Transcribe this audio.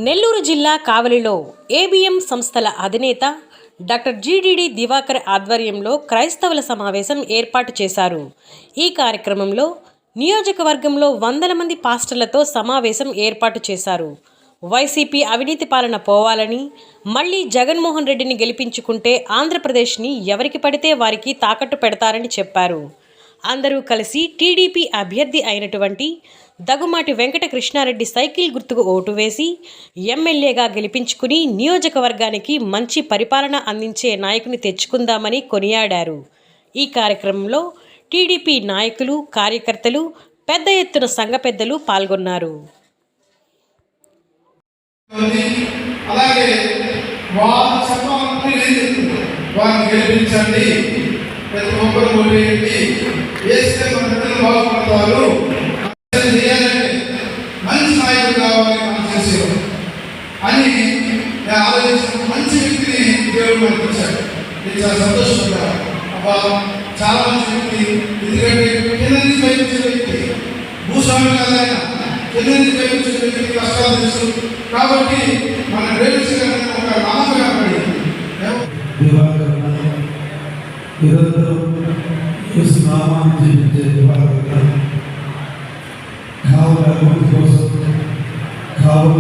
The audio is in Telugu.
నెల్లూరు జిల్లా కావలిలో ఏబిఎం సంస్థల అధినేత డాక్టర్ జిడిడి దివాకర్ ఆధ్వర్యంలో క్రైస్తవుల సమావేశం ఏర్పాటు చేశారు. ఈ కార్యక్రమంలో నియోజకవర్గంలో వందల మంది పాస్టర్లతో సమావేశం ఏర్పాటు చేశారు. వైసీపీ అవినీతి పాలన పోవాలని, మళ్లీ జగన్మోహన్ రెడ్డిని గెలిపించుకుంటే ఆంధ్రప్రదేశ్ని ఎవరికి పడితే వారికి తాకట్టు పెడతారని చెప్పారు. అందరూ కలిసి టీడీపీ అభ్యర్థి అయినటువంటి దగ్గుమాటి వెంకట కృష్ణారెడ్డి సైకిల్ గుర్తుకు ఓటు వేసి ఎమ్మెల్యేగా గెలిపించుకుని నియోజకవర్గానికి మంచి పరిపాలన అందించే నాయకుని తెచ్చుకుందామని కొనియాడారు. ఈ కార్యక్రమంలో టీడీపీ నాయకులు, కార్యకర్తలు, పెద్ద ఎత్తున సంఘ పెద్దలు పాల్గొన్నారు. ప్రతి ఒక్కరు ఓటేయండి, వేస్తే మన పిల్లలు బాగుపడతారు, మంచి నాయకుడు కావాలి మనం చేసేవాడు అని ఆలోచించిన మంచి వ్యక్తిని దేవుడు మనకు వచ్చాడు. ఇది చాలా సంతోషపడ్డారు. అబ్బా చాలా మంచి వ్యక్తి, ఎందుకంటే కింద నుంచి పైపించిన వ్యక్తి, భూస్వామి కాదు ఆయన, కింద నుంచి పైపించిన వ్యక్తికి కష్టాలు తెలుసు కాబట్టి మన ప్రేమించడానికి ఒక నమ్మకం ఏర్పడింది. నిరంతరం యేసు నామాన్ని జీవించే కావల కోసం కావల